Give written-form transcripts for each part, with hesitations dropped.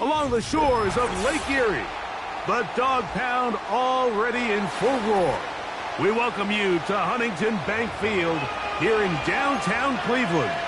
along the shores of Lake Erie. The Dog Pound already in full roar. We welcome you to Huntington Bank Field here in downtown Cleveland.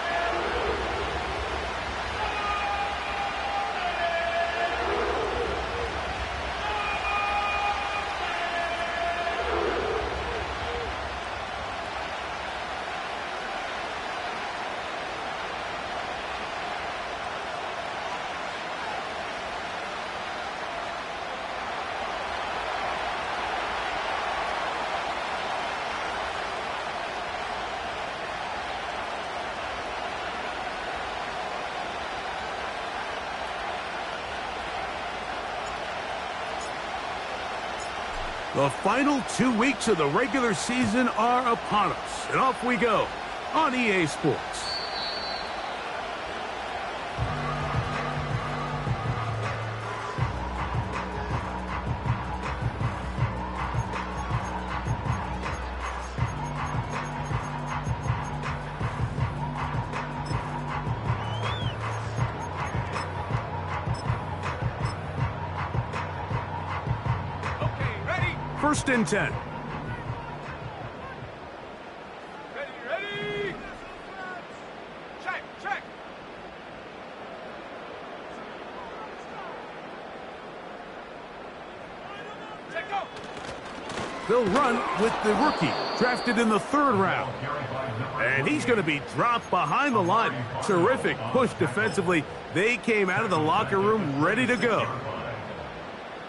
The final 2 weeks of the regular season are upon us, and off we go on EA Sports. First and 10. Ready. Check. Go. They'll run with the rookie, drafted in the 3rd round. And he's going to be dropped behind the line. Terrific push defensively. They came out of the locker room ready to go.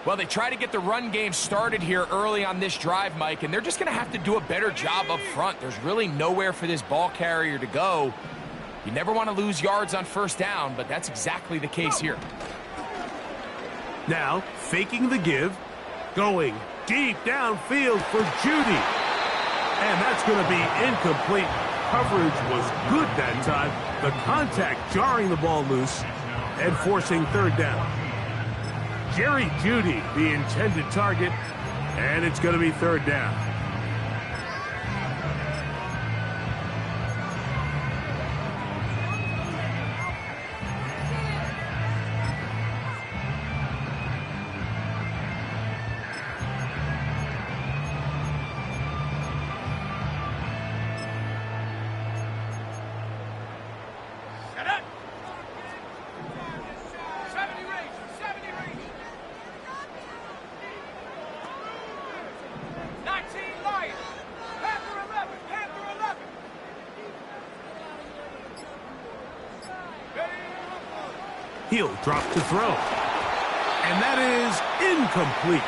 Well, they try to get the run game started here early on this drive, Mike, and they're just going to have to do a better job up front. There's really nowhere for this ball carrier to go. You never want to lose yards on first down, but that's exactly the case here. Now, faking the give, going deep downfield for Judy. And that's going to be incomplete. Coverage was good that time. The contact jarring the ball loose and forcing 3rd down. Jerry Judy, the intended target, and it's going to be 3rd down. He'll drop to throw. And that is incomplete.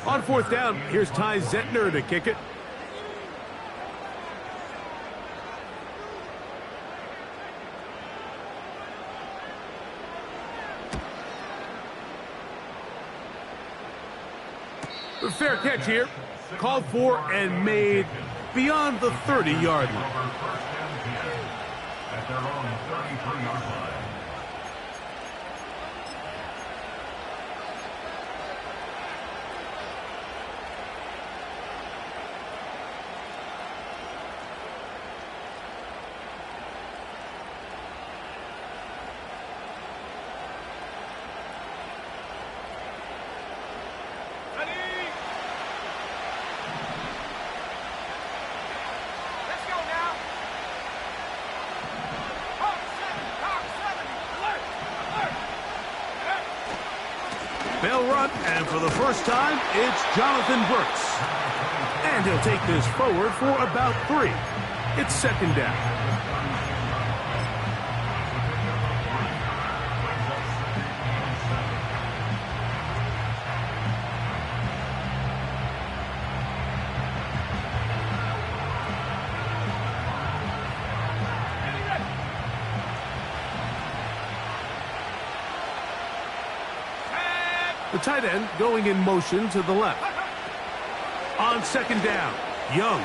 On 4th down, here's Ty Zentner to kick it. The fair catch here. Called for and made beyond the 30-yard line. At their own 33-yard line. They'll run, and for the first time, it's Jonathan Brooks. And he'll take this forward for about 3. It's 2nd down. The tight end going in motion to the left. On 2nd down, Young.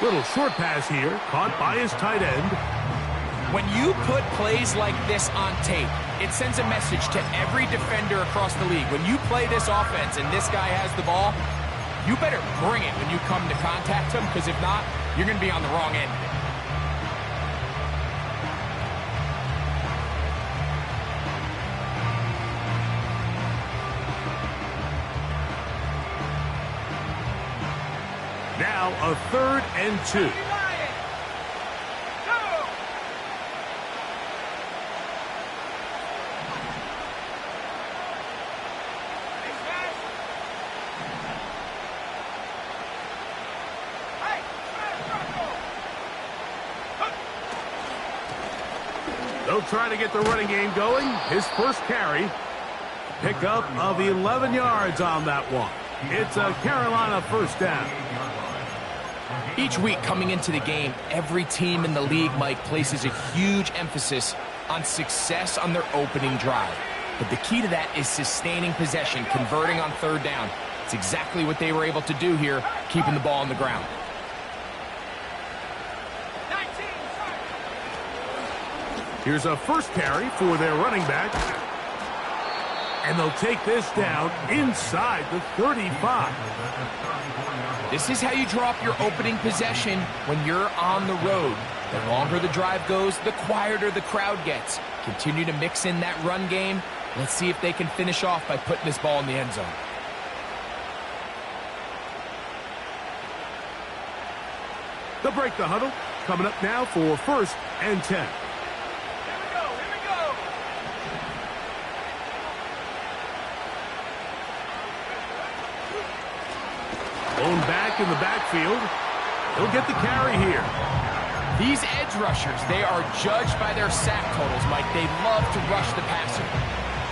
Little short pass here, caught by his tight end. When you put plays like this on tape, it sends a message to every defender across the league. When you play this offense and this guy has the ball, you better bring it when you come to contact him, because if not, you're going to be on the wrong end of it. Now a 3rd and 2. They'll try to get the running game going. His first carry. Pickup of 11 yards on that one. It's a Carolina first down. Each week coming into the game, every team in the league, Mike, places a huge emphasis on success on their opening drive. But the key to that is sustaining possession, converting on 3rd down. It's exactly what they were able to do here, keeping the ball on the ground. Here's a first carry for their running back. And they'll take this down inside the 35. This is how you drop your opening possession when you're on the road. The longer the drive goes, the quieter the crowd gets. Continue to mix in that run game. Let's see if they can finish off by putting this ball in the end zone. They'll break the huddle. Coming up now for 1st and 10. Blown back in the backfield. He'll get the carry here. These edge rushers, they are judged by their sack totals, Mike. They love to rush the passer.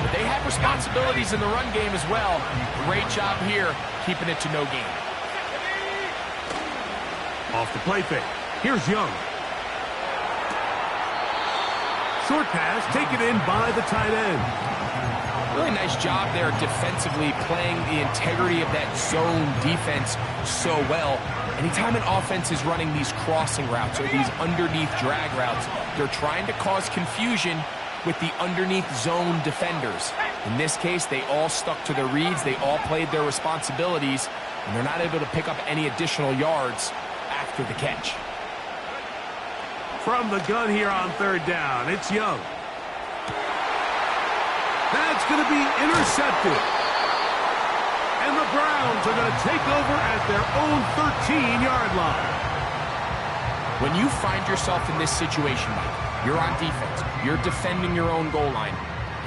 But they have responsibilities in the run game as well. Great job here, keeping it to no gain. Off the play fake. Here's Young. Short pass taken in by the tight end. Really nice job there defensively, playing the integrity of that zone defense so well. Anytime an offense is running these crossing routes or these underneath drag routes, they're trying to cause confusion with the underneath zone defenders. In this case, they all stuck to their reads, they all played their responsibilities, and they're not able to pick up any additional yards after the catch. From the gun here on 3rd down, it's Young. That's going to be intercepted. And the Browns are going to take over at their own 13-yard line. When you find yourself in this situation, Mike, you're on defense, you're defending your own goal line,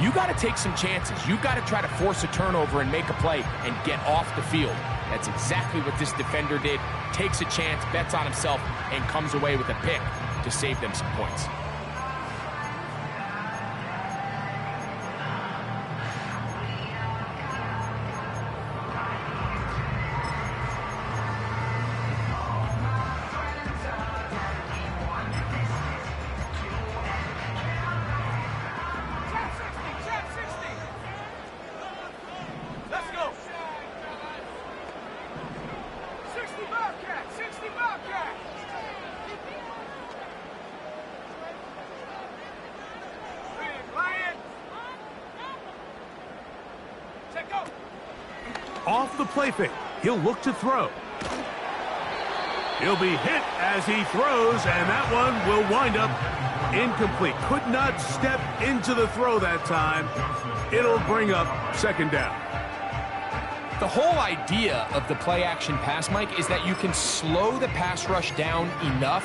you got to take some chances. You got to try to force a turnover and make a play and get off the field. That's exactly what this defender did. Takes a chance, bets on himself, and comes away with a pick to save them some points. Off the play fake, he'll look to throw. He'll be hit as he throws, and that one will wind up incomplete. Could not step into the throw that time. It'll bring up 2nd down. The whole idea of the play-action pass, Mike, is that you can slow the pass rush down enough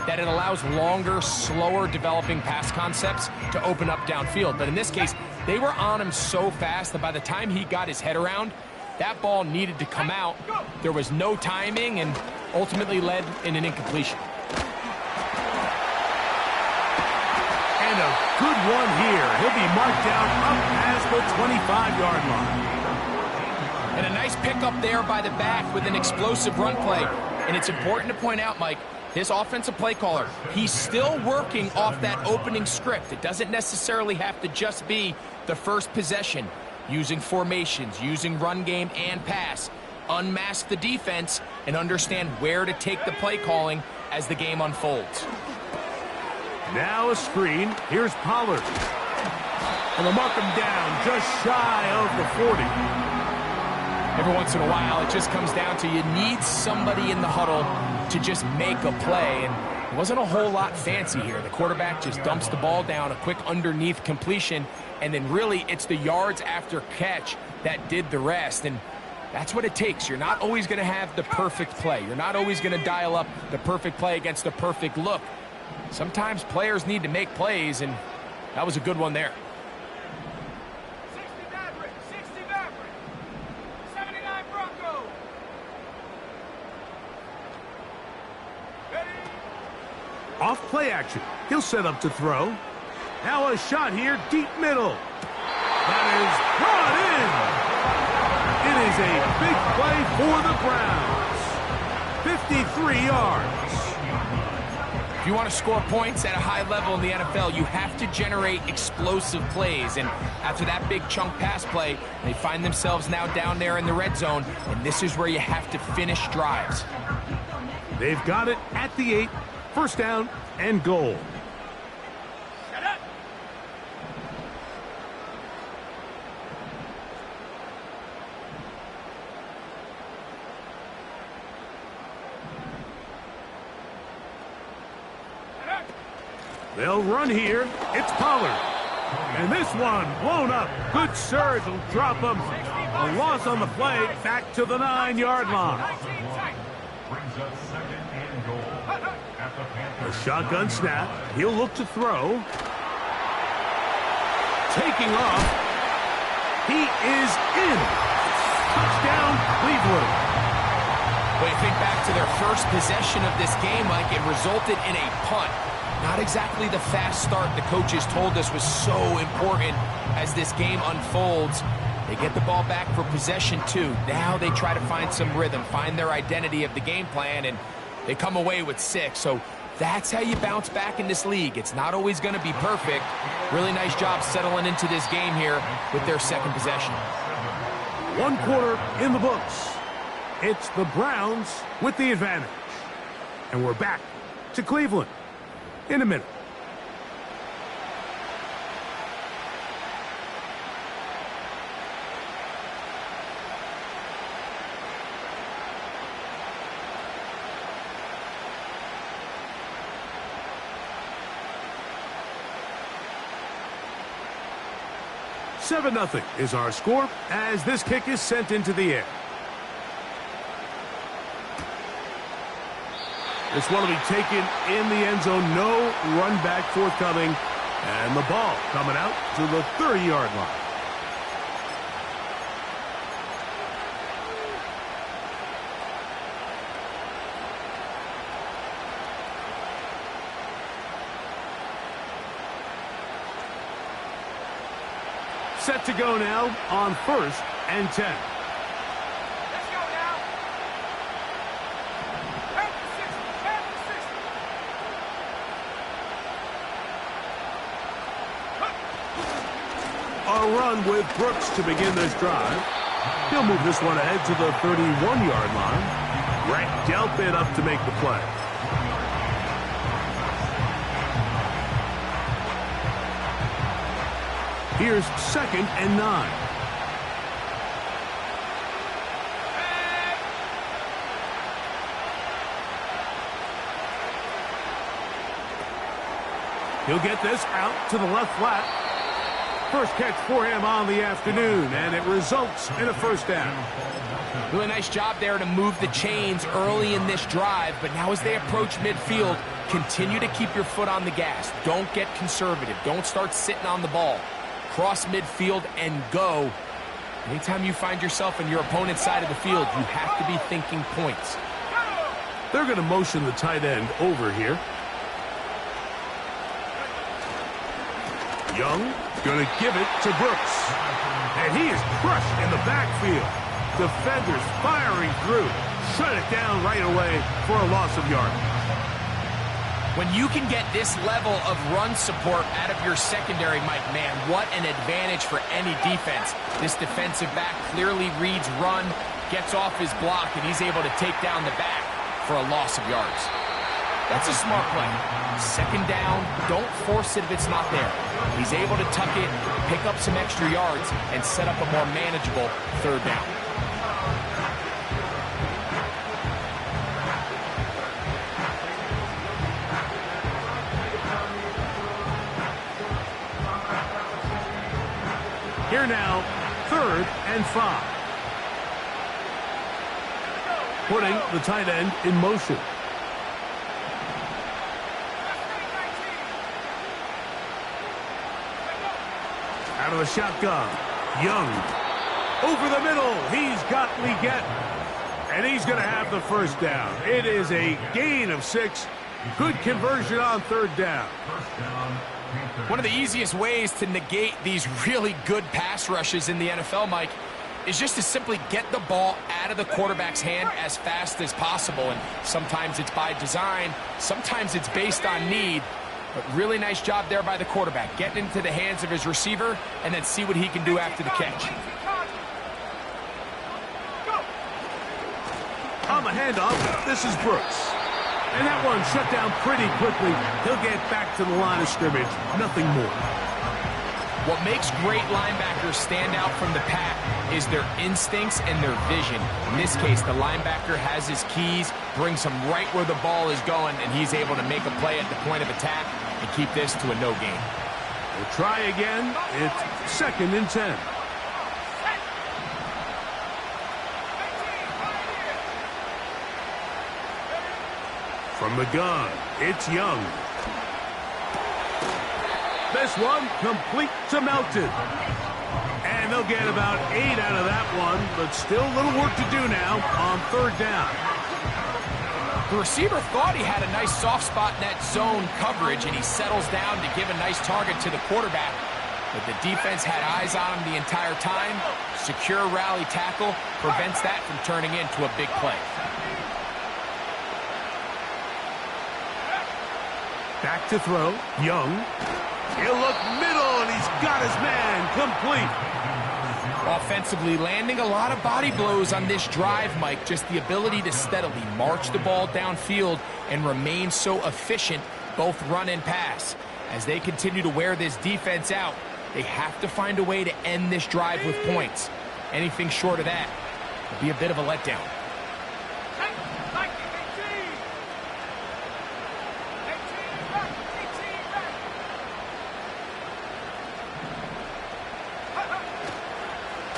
that it allows longer, slower developing pass concepts to open up downfield. But in this case, they were on him so fast that by the time he got his head around, that ball needed to come out. There was no timing and ultimately led in an incompletion. And a good one here. He'll be marked down up past the 25-yard line. And a nice pickup there by the back with an explosive run play. And it's important to point out, Mike, this offensive play caller, he's still working off that opening script. It doesn't necessarily have to just be the first possession. Using formations, using run game and pass. Unmask the defense and understand where to take the play calling as the game unfolds. Now a screen. Here's Pollard. And they'll mark him down just shy of the 40. Every once in a while, it just comes down to you need somebody in the huddle to just make a play, and it wasn't a whole lot fancy here. The quarterback just dumps the ball down, a quick underneath completion, and then really it's the yards after catch that did the rest. And that's what it takes. You're not always going to have the perfect play. You're not always going to dial up the perfect play against the perfect look. Sometimes players need to make plays, and that was a good one there. 60 Maverick, 79 Bronco. Off play action. He'll set up to throw. Now a shot here, deep middle. That is brought in. It is a big play for the Browns. 53 yards. If you want to score points at a high level in the NFL, you have to generate explosive plays. And after that big chunk pass play, they find themselves now down there in the red zone, and this is where you have to finish drives. They've got it at the 8. First down and goal. Shut up. They'll run here. It's Pollard. And this one blown up. Good surge will drop him. A loss on the play back to the 9-yard line. Brings up second and goal at the Panthers. A shotgun snap. He'll look to throw. Taking off. He is in. Touchdown, Cleveland. When you think back to their first possession of this game, Mike, it resulted in a punt. Not exactly the fast start the coaches told us was so important as this game unfolds. They get the ball back for possession 2. Now they try to find some rhythm, find their identity of the game plan, and they come away with 6. So that's how you bounce back in this league. It's not always going to be perfect. Really nice job settling into this game here with their second possession. 1 quarter in the books. It's the Browns with the advantage. And we're back to Cleveland in a minute. Seven 0 is our score as this kick is sent into the air. This one will be taken in the end zone. No run back forthcoming. And the ball coming out to the 30-yard line. Set to go now on 1st and 10. Let's go now. Panthers 60, Panthers 60. A run with Brooks to begin this drive. He'll move this one ahead to the 31-yard line. Brett dealt it up to make the play. Here's 2nd and 9. He'll get this out to the left flat. First catch for him on the afternoon, and it results in a first down. Really nice job there to move the chains early in this drive, but now as they approach midfield, continue to keep your foot on the gas. Don't get conservative. Don't start sitting on the ball. Cross midfield and go. Anytime you find yourself on your opponent's side of the field, you have to be thinking points. They're going to motion the tight end over here. Young going to give it to Brooks. And he is crushed in the backfield. Defenders firing through. Shut it down right away for a loss of yardage. When you can get this level of run support out of your secondary, Mike, man, what an advantage for any defense. This defensive back clearly reads run, gets off his block, and he's able to take down the back for a loss of yards. That's a smart play. 2nd down, don't force it if it's not there. He's able to tuck it, pick up some extra yards, and set up a more manageable 3rd down. Here now, 3rd and 5. Putting the tight end in motion. Out of the shotgun, Young. Over the middle, he's got Leggett. And he's going to have the first down. It is a gain of 6. Good conversion on 3rd down. One of the easiest ways to negate these really good pass rushes in the NFL, Mike, is just to simply get the ball out of the quarterback's hand as fast as possible. And sometimes it's by design, sometimes it's based on need. But really nice job there by the quarterback, getting into the hands of his receiver and then see what he can do after the catch. On the handoff, this is Brooks. And that one shut down pretty quickly. He'll get back to the line of scrimmage, nothing more. What makes great linebackers stand out from the pack is their instincts and their vision. In this case, the linebacker has his keys, brings him right where the ball is going, and he's able to make a play at the point of attack and keep this to a no gain. We'll try again. It's 2nd and 10. From the gun, it's Young. This one complete to Melton. And they'll get about 8 out of that one, but still a little work to do now on 3rd down. The receiver thought he had a nice soft spot in that zone coverage, and he settles down to give a nice target to the quarterback. But the defense had eyes on him the entire time. Secure rally tackle prevents that from turning into a big play. Back to throw, Young. He'll look middle, and he's got his man complete. Offensively, landing a lot of body blows on this drive, Mike. Just the ability to steadily march the ball downfield and remain so efficient, both run and pass. As they continue to wear this defense out, they have to find a way to end this drive with points. Anything short of that would be a bit of a letdown.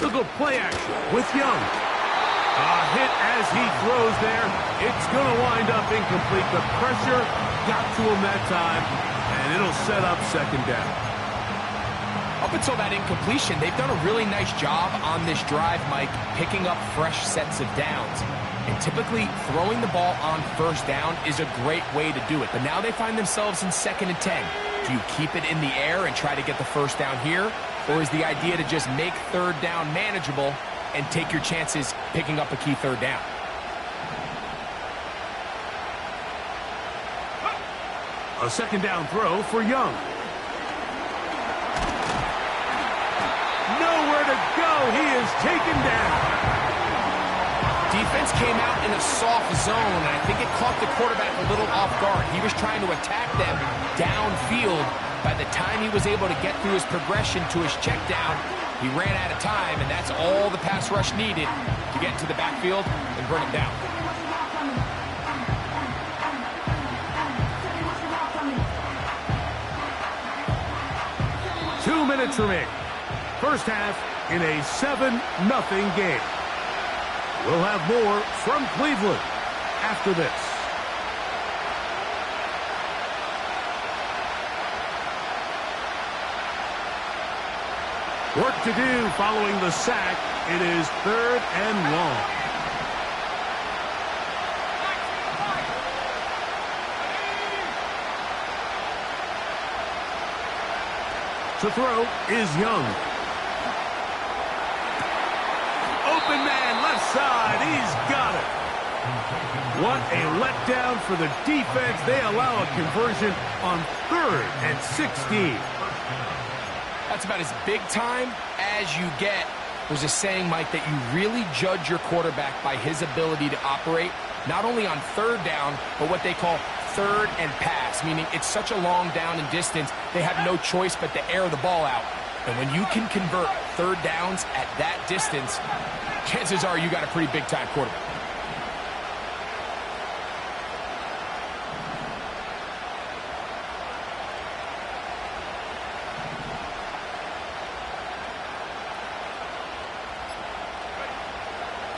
Look at play action with Young. A hit as he throws there. It's going to wind up incomplete. The pressure got to him that time, and it'll set up 2nd down. Up until that incompletion, they've done a really nice job on this drive, Mike, picking up fresh sets of downs. And typically, throwing the ball on 1st down is a great way to do it. But now they find themselves in 2nd and 10. Do you keep it in the air and try to get the 1st down here? Or is the idea to just make 3rd down manageable and take your chances picking up a key 3rd down? A 2nd down throw for Young. Nowhere to go. He is taken down. Defense came out in a soft zone, and I think it caught the quarterback a little off guard. He was trying to attack them downfield. By the time he was able to get through his progression to his check down, he ran out of time, and that's all the pass rush needed to get into the backfield and bring him down. Two minutes remaining. First half in a 7-0 game. We'll have more from Cleveland after this. Work to do following the sack. It is 3rd and long. To throw is Young. Open man, left side. He's got it. What a letdown for the defense. They allow a conversion on 3rd and 16. That's about as big time as you get. There's a saying, Mike, that you really judge your quarterback by his ability to operate, not only on 3rd down, but what they call 3rd and pass, meaning it's such a long down and distance, they have no choice but to air the ball out. And when you can convert 3rd downs at that distance, chances are you got a pretty big-time quarterback.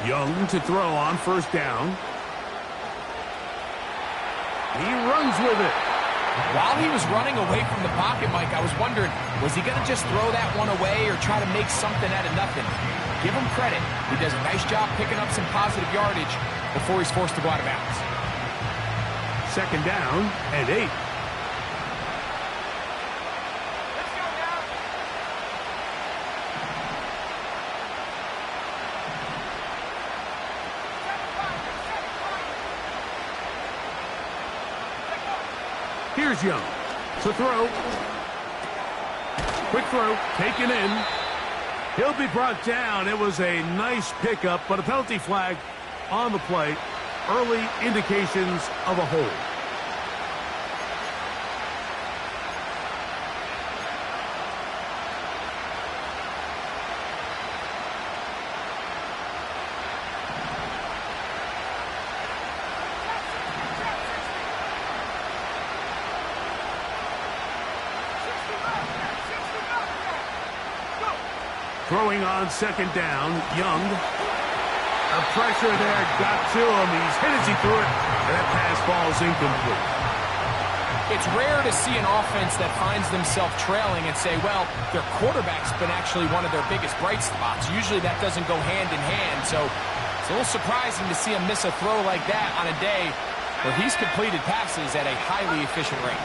Young to throw on first down. He runs with it. While he was running away from the pocket, Mike, I was wondering, was he going to just throw that one away or try to make something out of nothing? Give him credit. He does a nice job picking up some positive yardage before he's forced to go out of bounds. Second down and 8. Let's go now. Here's Young to throw. Quick throw, taken in. He'll be brought down. It was a nice pickup, but a penalty flag on the play. Early indications of a hold. Throwing on second down, Young. The pressure there got to him. He's hit as he threw it, and that pass falls incomplete. It's rare to see an offense that finds themselves trailing and say, well, their quarterback's been actually one of their biggest bright spots. Usually that doesn't go hand in hand, so it's a little surprising to see him miss a throw like that on a day where he's completed passes at a highly efficient rate.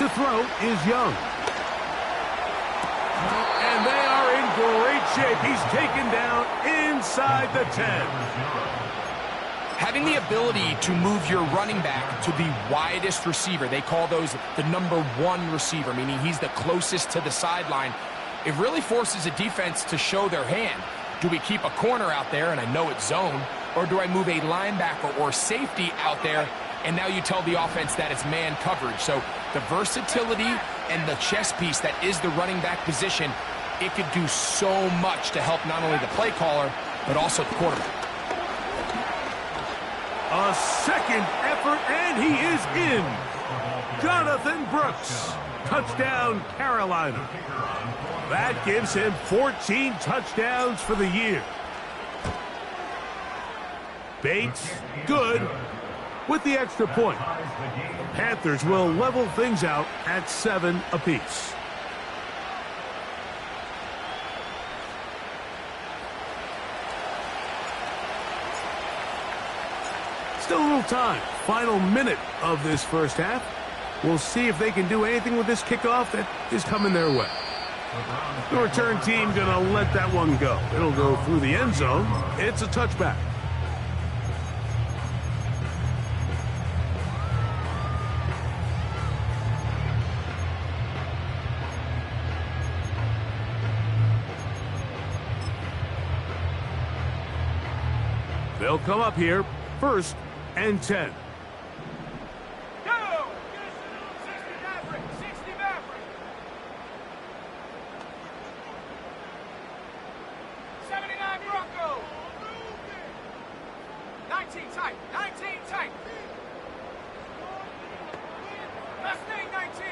To throw is Young. And they are in great shape. He's taken down inside the 10. Having the ability to move your running back to the widest receiver, they call those the #1 receiver, meaning he's the closest to the sideline, it really forces a defense to show their hand. Do we keep a corner out there, and I know it's zone, or do I move a linebacker or safety out there, and now you tell the offense that it's man coverage? So the versatility and the chess piece that is the running back position, it could do so much to help not only the play caller, but also the quarterback. A second effort, and he is in. Jonathan Brooks. Touchdown, Carolina. That gives him 14 touchdowns for the year. Bates, good, with the extra point. The Panthers will level things out at 7 apiece. Still a little time. Final minute of this first half. We'll see if they can do anything with this kickoff that is coming their way. The return team going to let that one go. It'll go through the end zone. It's a touchback. They'll come up here, 1st and 10. Go! 60 Maverick! 60 Maverick! 79 Bronco! 19 tight! 19 tight! Mustang 19!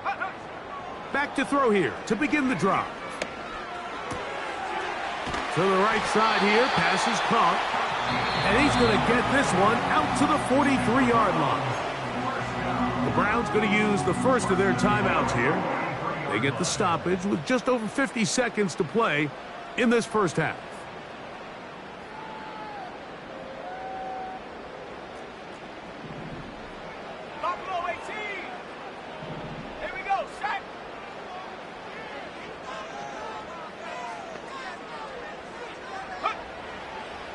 Hut, hut. Back to throw here to begin the drive. To the right side here, pass is caught. And he's going to get this one out to the 43-yard line. The Browns going to use the first of their timeouts here. They get the stoppage with just over 50 seconds to play in this first half. Buffalo 18! Here we go, set!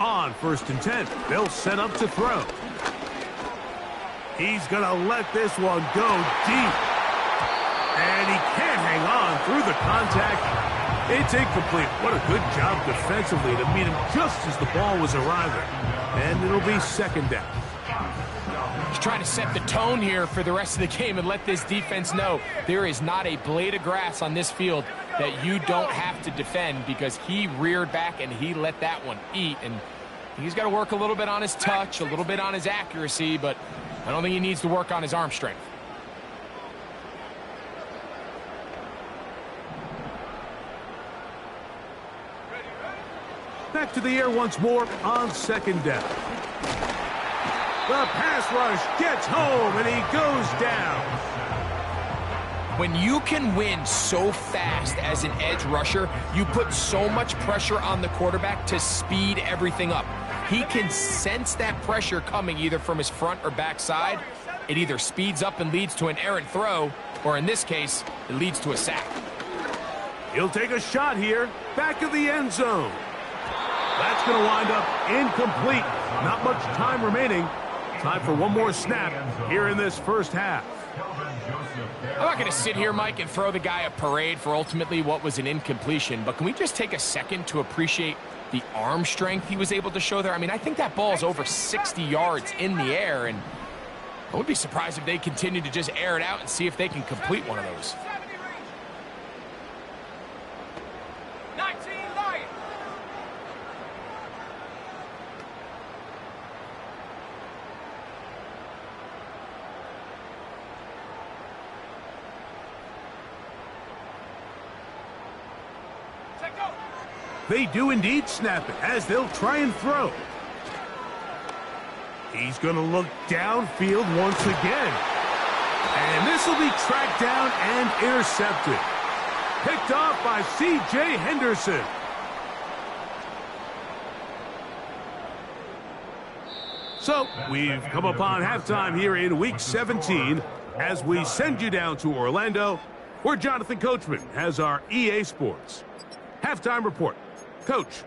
On 1st and 10, they'll set up to throw. He's going to let this one go deep. And he can't hang on through the contact. It's incomplete. What a good job defensively to meet him just as the ball was arriving. And it'll be 2nd down. He's trying to set the tone here for the rest of the game and let this defense know there is not a blade of grass on this field that you don't have to defend, because he reared back and he let that one eat. And He's got to work a little bit on his touch, a little bit on his accuracy, but I don't think he needs to work on his arm strength. Back to the air once more on second down. The pass rush gets home, and he goes down. When you can win so fast as an edge rusher, you put so much pressure on the quarterback to speed everything up. He can sense that pressure coming either from his front or back side. It either speeds up and leads to an errant throw, or in this case, it leads to a sack. He'll take a shot here, back of the end zone. That's going to wind up incomplete. Not much time remaining. Time for one more snap here in this first half. I'm not going to sit here, Mike, and throw the guy a parade for ultimately what was an incompletion, but can we just take a second to appreciate the arm strength he was able to show there? I mean, I think that ball is over 60 yards in the air, and I would be surprised if they continue to just air it out and see if they can complete one of those. 19 Lions. Take go. They do indeed snap it as they'll try and throw. He's going to look downfield once again. And this will be tracked down and intercepted. Picked off by C.J. Henderson. So, we've come upon halftime here in Week 17 as we send you down to Orlando, where Jonathan Coachman has our EA Sports halftime report. Coach.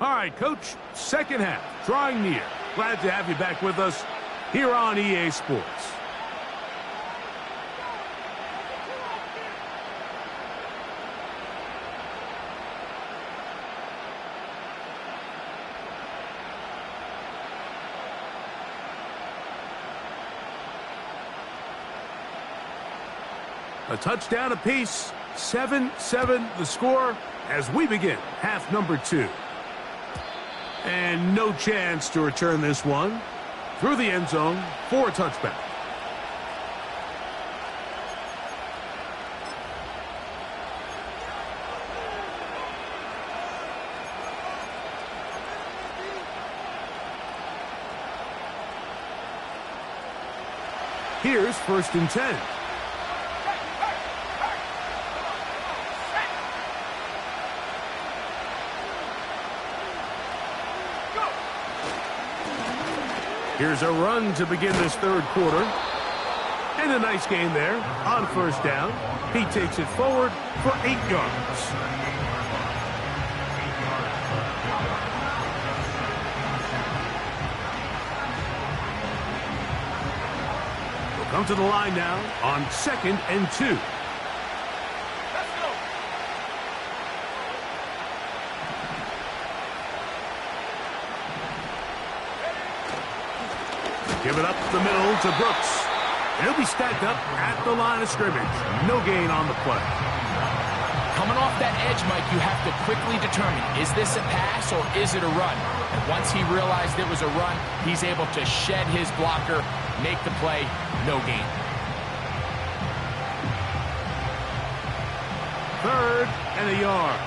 All right, Coach, second half, drawing near. Glad to have you back with us here on EA Sports. A touchdown apiece, 7-7 the score as we begin half number 2. And no chance to return this one through the end zone for a touchback. Here's 1st and 10. Here's a run to begin this third quarter. And a nice gain there on 1st down. He takes it forward for 8 yards. We'll come to the line now on 2nd and 2. Give it up the middle to Brooks. And he'll be stacked up at the line of scrimmage. No gain on the play. Coming off that edge, Mike, you have to quickly determine, is this a pass or is it a run? And once he realized it was a run, he's able to shed his blocker, make the play, no gain. 3rd and a yard.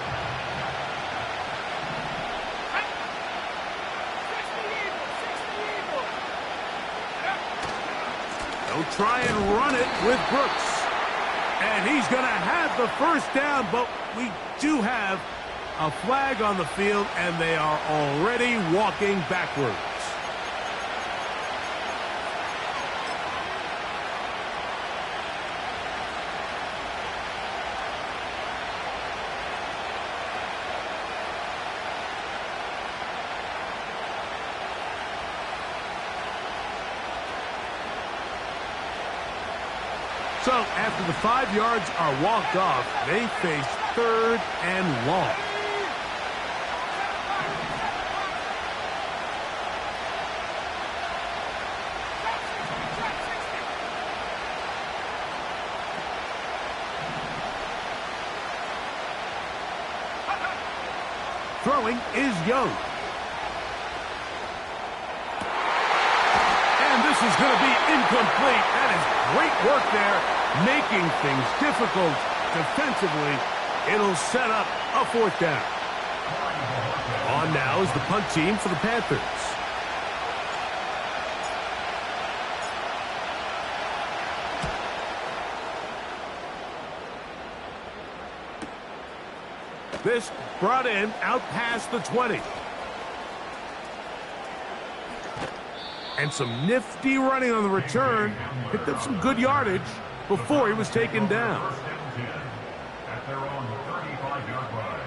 They'll try and run it with Brooks. And he's going to have the 1st down, but we do have a flag on the field, and they are already walking backwards. So, after the 5 yards are walked off, they face 3rd and long. Throwing is Young. And this is going to be incomplete. That is great work there, making things difficult defensively. It'll set up a fourth down. On now is the punt team for the Panthers. This brought in out past the 20. And some nifty running on the return. Picked up some good yardage before he was taken down. At their own 35-yard line.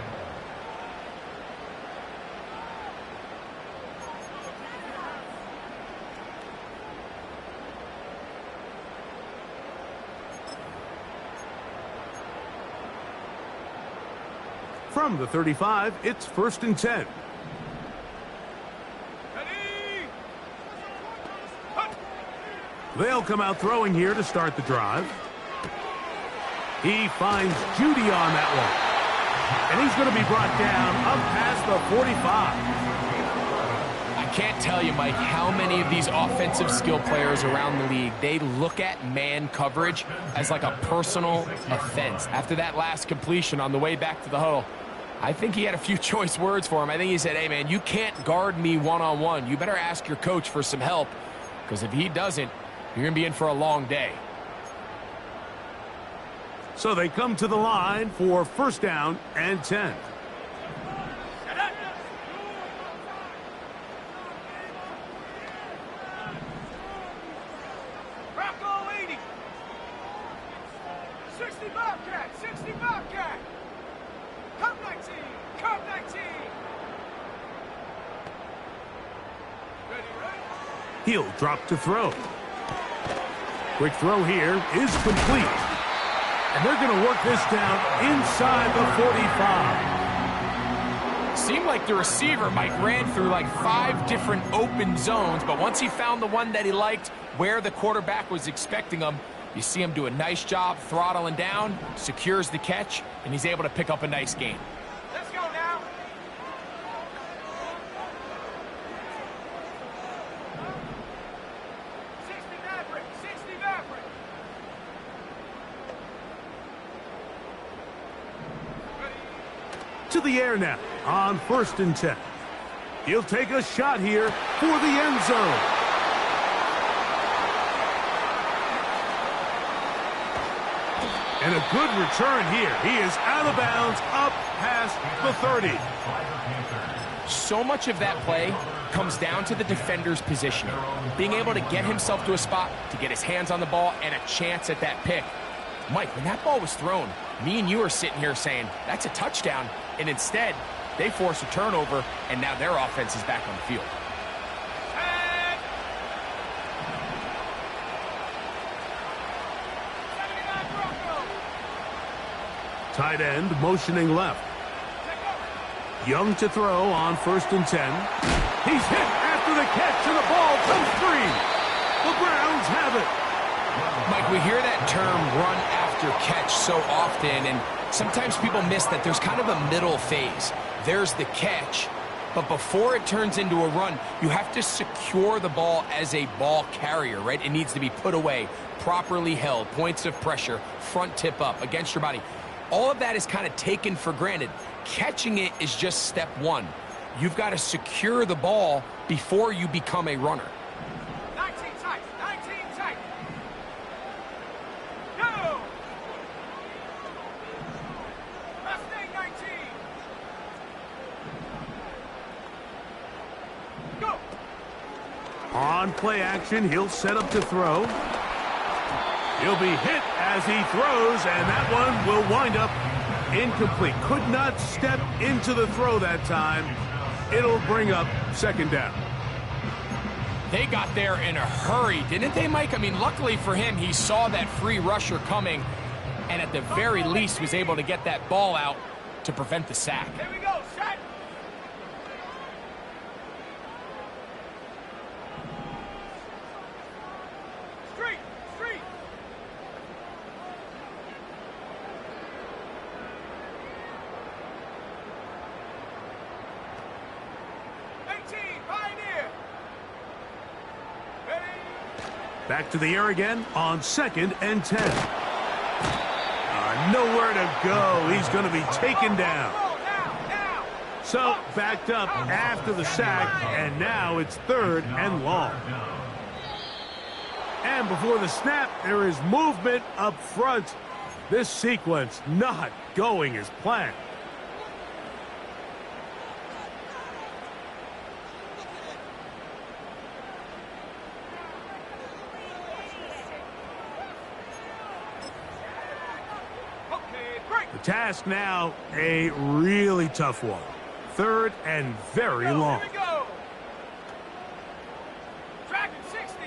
From the 35, it's 1st and 10. They'll come out throwing here to start the drive. He finds Judy on that one. And he's going to be brought down up past the 45. I can't tell you, Mike, how many of these offensive skill players around the league, they look at man coverage as like a personal offense. After that last completion on the way back to the huddle, I think he had a few choice words for him. I think he said, hey, man, you can't guard me one-on-one. You better ask your coach for some help, because if he doesn't, you're going to be in for a long day. So they come to the line for 1st down and 10. Bronco 80. 60 Bobcat. 60 Bobcat. Come 19. Come 19. Ready, right? He'll drop to throw. Quick throw here is complete. And they're going to work this down inside the 45. Seemed like the receiver, Mike, ran through like 5 different open zones, but once he found the one that he liked, where the quarterback was expecting him, you see him do a nice job throttling down, secures the catch, and he's able to pick up a nice gain. Let's go now. To the air now on 1st and 10. He'll take a shot here for the end zone. And a good return here. He is out of bounds up past the 30. So much of that play comes down to the defender's positioning, being able to get himself to a spot to get his hands on the ball and a chance at that pick. Mike, when that ball was thrown, me and you are sitting here saying, that's a touchdown, and instead, they force a turnover, and now their offense is back on the field. Tight end motioning left. Young to throw on 1st and 10. He's hit after the catch, and the ball comes free. The Browns have it. Mike, we hear that term run after catch so often, and sometimes people miss that there's kind of a middle phase. There's the catch, but before it turns into a run, you have to secure the ball as a ball carrier, right? It needs to be put away, properly held, points of pressure, front tip up against your body. All of that is kind of taken for granted. Catching it is just step one. You've got to secure the ball before you become a runner. 19 tight. 19 tight. Go! Mustang 19. Go! On play action, he'll set up to throw. He'll be hit as he throws, and that one will wind up incomplete. Could not step into the throw that time. It'll bring up 2nd down. They got there in a hurry, didn't they, Mike? I mean, luckily for him, he saw that free rusher coming, and at the very least was able to get that ball out to prevent the sack. Here we go, set. Street, street. Back to the air again on 2nd and 10. Nowhere to go. He's going to be taken down. So, backed up after the sack, and now it's 3rd and long. And before the snap, there is movement up front. This sequence not going as planned. The task now, a really tough one. 3rd and very long. Here we go. Track at 60.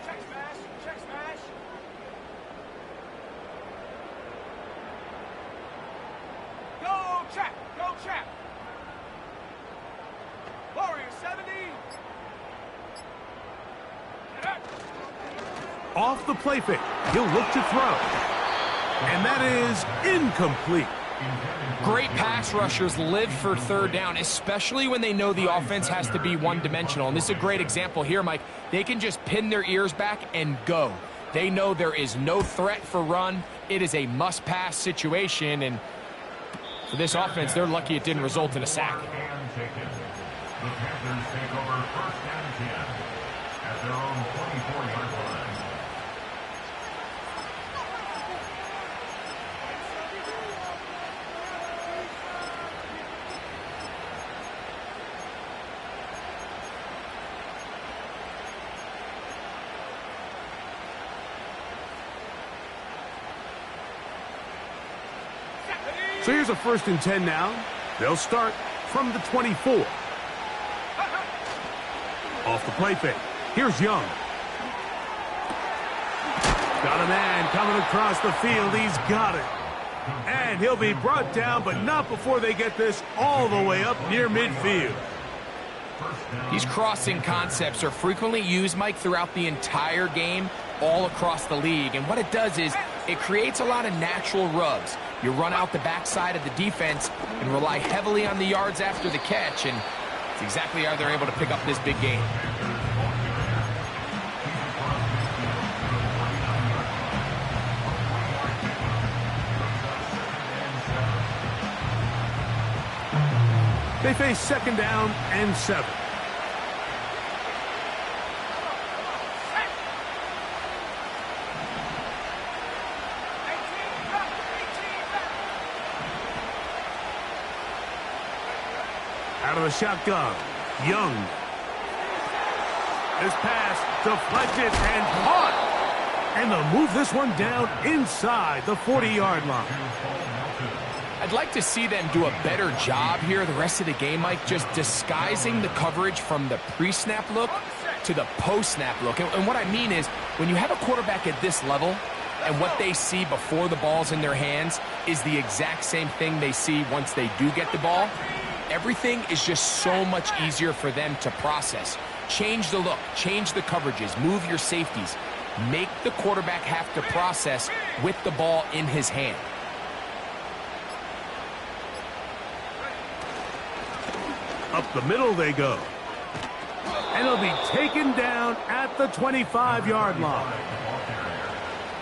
Check smash, check smash. Go trap, go trap. Warrior 70. Off the play fake. He'll look to throw. And that is incomplete. Great pass rushers live for 3rd down, especially when they know the offense has to be one-dimensional. And this is a great example here, Mike. They can just pin their ears back and go. They know there is no threat for run. It is a must-pass situation. And for this offense, they're lucky it didn't result in a sack. The Panthers take over 1st and 10 at their own 24-yard line. So here's a 1st and 10 now. They'll start from the 24. Off the play fake. Here's Young. Got a man coming across the field. He's got it. And he'll be brought down, but not before they get this all the way up near midfield. These crossing concepts are frequently used, Mike, throughout the entire game, all across the league. And what it does is it creates a lot of natural rubs. You run out the backside of the defense and rely heavily on the yards after the catch, and it's exactly how they're able to pick up this big game. They face 2nd down and 7. Out of the shotgun, Young. This pass deflected and caught. And they'll move this one down inside the 40-yard line. I'd like to see them do a better job here the rest of the game, Mike, just disguising the coverage from the pre-snap look to the post-snap look. And what I mean is, when you have a quarterback at this level, and what they see before the ball's in their hands is the exact same thing they see once they do get the ball, everything is just so much easier for them to process. Change the look, change the coverages, move your safeties. Make the quarterback have to process with the ball in his hand. Up the middle they go. And he'll be taken down at the 25-yard line.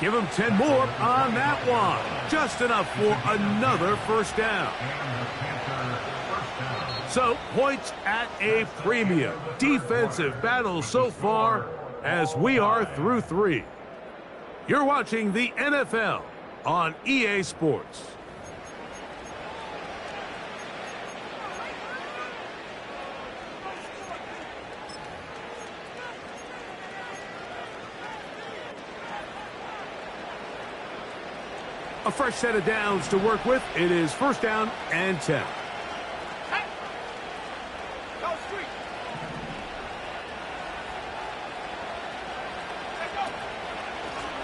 Give him 10 more on that one. Just enough for another 1st down. So, points at a premium. Defensive battle so far as we are through 3. You're watching the NFL on EA Sports. A fresh set of downs to work with. It is 1st down and 10.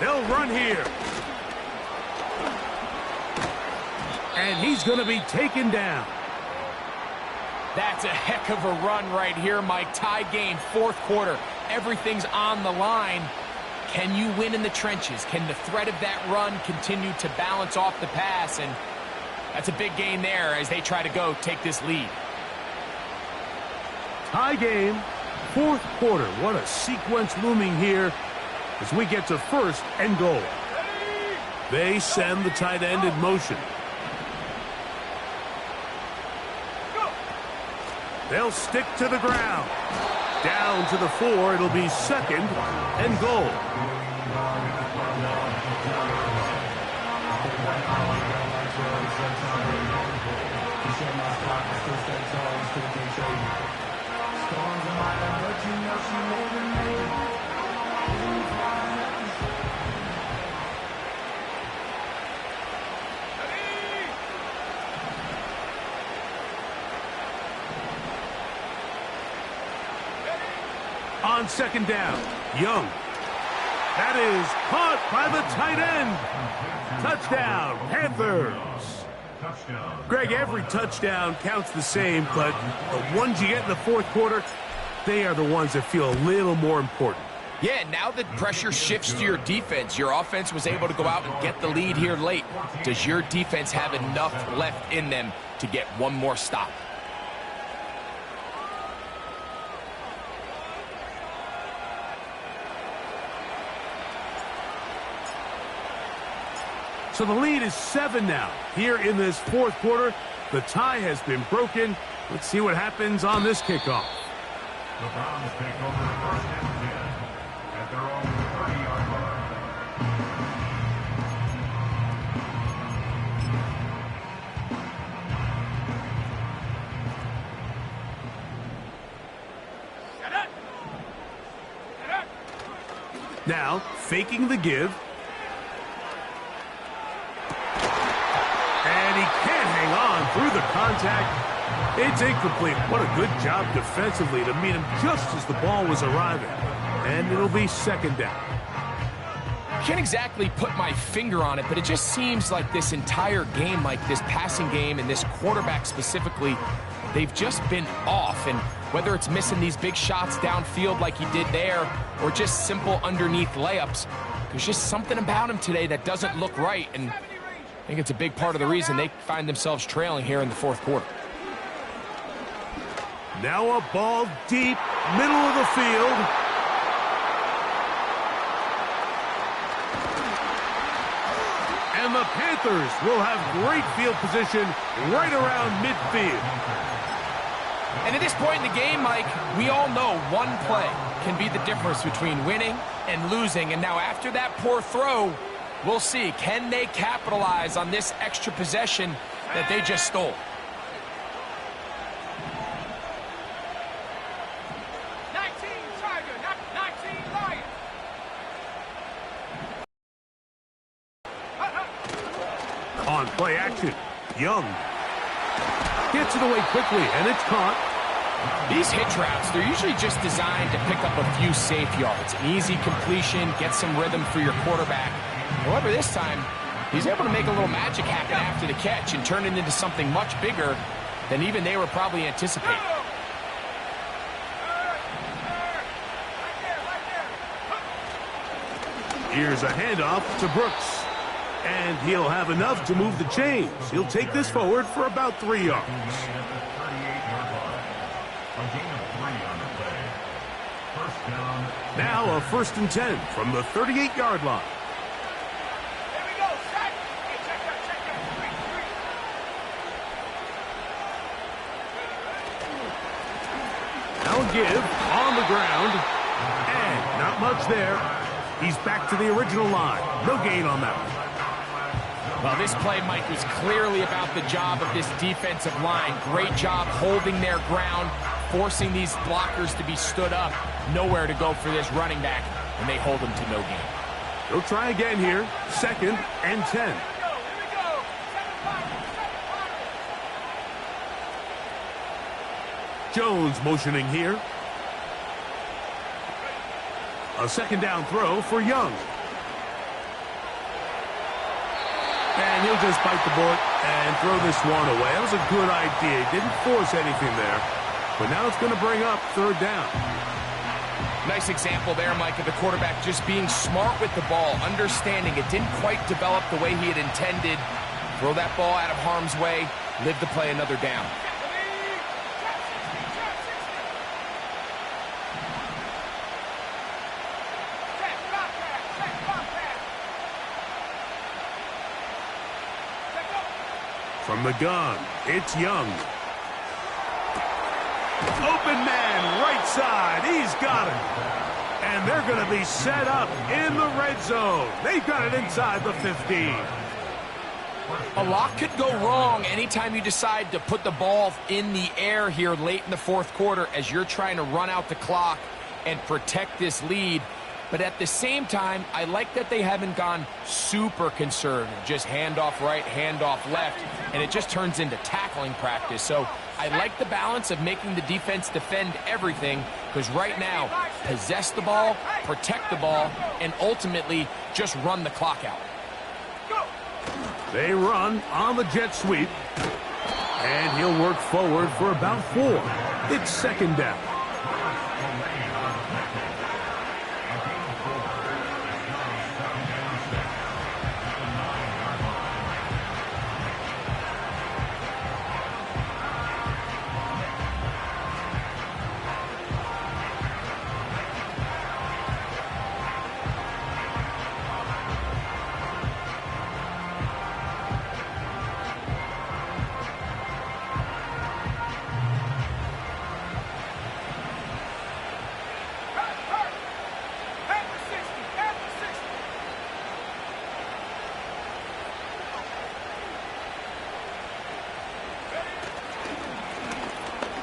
They'll run here. And he's going to be taken down. That's a heck of a run right here, Mike. Tie game, 4th quarter. Everything's on the line. Can you win in the trenches? Can the threat of that run continue to balance off the pass? And that's a big gain there as they try to go take this lead. Tie game, fourth quarter. What a sequence looming here as we get to first and goal. They send the tight end in motion. They'll stick to the ground. Down to the 4. It'll be second and goal. On second down, Young. That is caught by the tight end. Touchdown, Panthers. Greg, every touchdown counts the same, but the ones you get in the fourth quarter, they are the ones that feel a little more important. Yeah, now that pressure shifts to your defense, your offense was able to go out and get the lead here late. Does your defense have enough left in them to get one more stop? So the lead is 7 now. Here in this fourth quarter, the tie has been broken. Let's see what happens on this kickoff. The Browns take over first and 10 at their own 30-yard line. Now, faking the give. And he can't hang on through the contact. It's incomplete. What a good job defensively to meet him just as the ball was arriving. And it'll be second down. Can't exactly put my finger on it, but it just seems like this entire game, like this passing game and this quarterback specifically, they've just been off. And whether it's missing these big shots downfield like he did there or just simple underneath layups, there's just something about him today that doesn't look right. And I think it's a big part of the reason they find themselves trailing here in the fourth quarter. Now a ball deep, middle of the field. And the Panthers will have great field position right around midfield. And at this point in the game, Mike, we all know one play can be the difference between winning and losing. And now after that poor throw, we'll see, can they capitalize on this extra possession that they just stole? On play action, Young gets it away quickly, and it's caught. These hitch routes, they're usually just designed to pick up a few safe yards. An easy completion, get some rhythm for your quarterback. However, this time, he's able to make a little magic happen after the catch and turn it into something much bigger than even they were probably anticipating. Here's a handoff to Brooks. And he'll have enough to move the chains. He'll take this forward for about 3 yards. Now a 1st and 10 from the 38-yard line. Now give on the ground. And not much there. He's back to the original line. No gain on that one. Well, this play, Mike, was clearly about the job of this defensive line. Great job holding their ground, forcing these blockers to be stood up. Nowhere to go for this running back, and they hold him to no gain. They'll try again here. 2nd and 10. Jones motioning here. A 2nd down throw for Young. And he'll just bite the bullet and throw this one away. That was a good idea. He didn't force anything there. But now it's going to bring up 3rd down. Nice example there, Mike, of the quarterback just being smart with the ball, understanding it didn't quite develop the way he had intended. Throw that ball out of harm's way, live to play another down. From the gun, it's Young. Open man, right side. He's got it. And they're going to be set up in the red zone. They've got it inside the 15. A lot could go wrong anytime you decide to put the ball in the air here late in the fourth quarter as you're trying to run out the clock and protect this lead. But at the same time, I like that they haven't gone super conservative, just handoff right, handoff left, and it just turns into tackling practice. So I like the balance of making the defense defend everything, because right now, possess the ball, protect the ball, and ultimately just run the clock out. They run on the jet sweep, and he'll work forward for about 4. It's second down.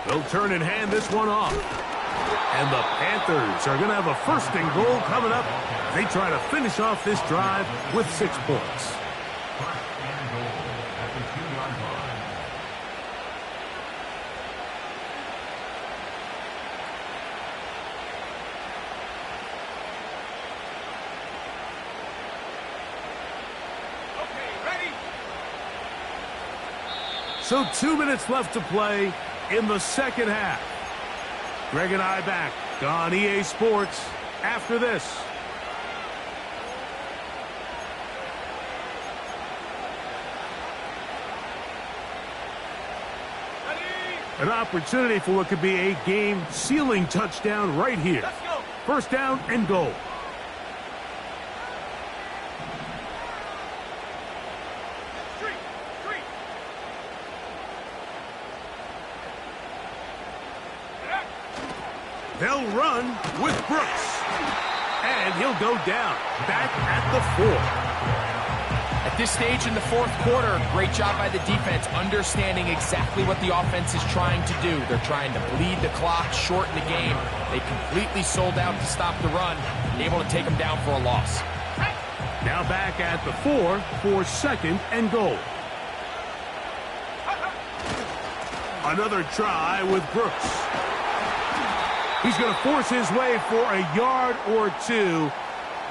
They'll turn and hand this one off. And the Panthers are going to have a first and goal coming up. They try to finish off this drive with 6 points. So 2 minutes left to play in the second half. Greg and I back on EA Sports after this. An opportunity for what could be a game-sealing touchdown right here. First down and goal. They'll run with Brooks. And he'll go down, back at the 4. At this stage in the fourth quarter, great job by the defense, understanding exactly what the offense is trying to do. They're trying to bleed the clock, shorten the game. They completely sold out to stop the run, able to take them down for a loss. Now back at the 4 for second and goal. Another try with Brooks. He's going to force his way for a yard or 2,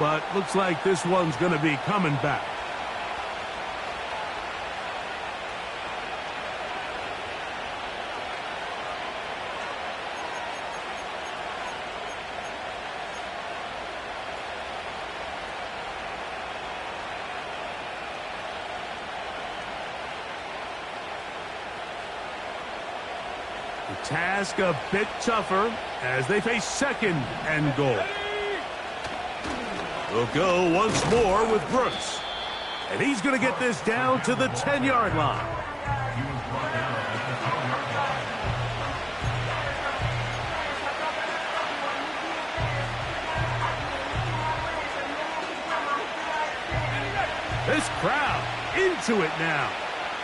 but looks like this one's going to be coming back. The task a bit tougher as they face second and goal. We'll go once more with Brooks. And he's going to get this down to the 10-yard line. This crowd into it now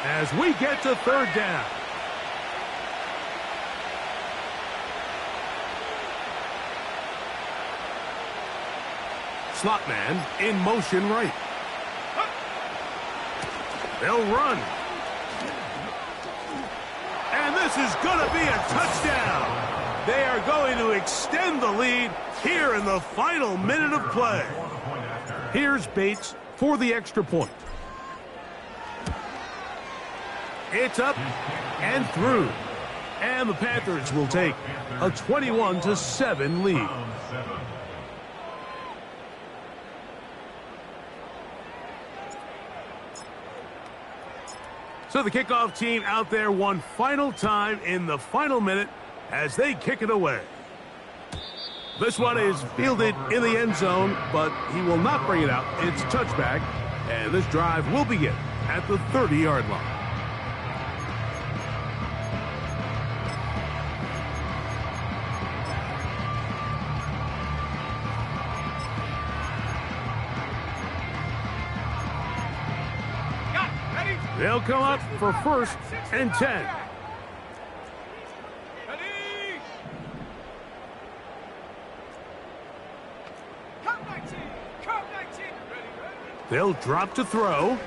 as we get to third down. Slot man in motion right. They'll run. And this is going to be a touchdown. They are going to extend the lead here in the final minute of play. Here's Bates for the extra point. It's up and through. And the Panthers will take a 21-7 lead. So the kickoff team out there one final time in the final minute as they kick it away. This one is fielded in the end zone, but he will not bring it out. It's touchback, and this drive will begin at the 30-yard line. They'll come up for 1st and 10. Ready? Come 19. Come 19. Ready. They'll drop to throw.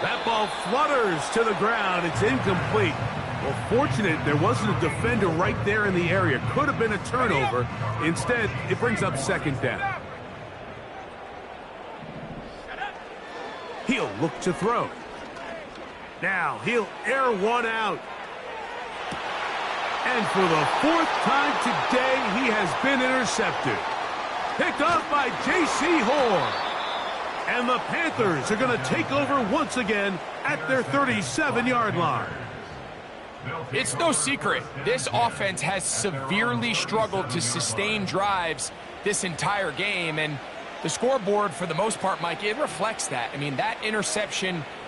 That ball flutters to the ground. It's incomplete. Well, fortunate there wasn't a defender right there in the area. Could have been a turnover. Instead, it brings up 2nd down. He'll look to throw. Now he'll air one out. And for the 4th time today, he has been intercepted. Picked off by J.C. Horn. And the Panthers are going to take over once again at their 37-yard line. It's no secret, this offense has severely struggled to sustain drives this entire game, and the scoreboard, for the most part, Mike, it reflects that. I mean, that interception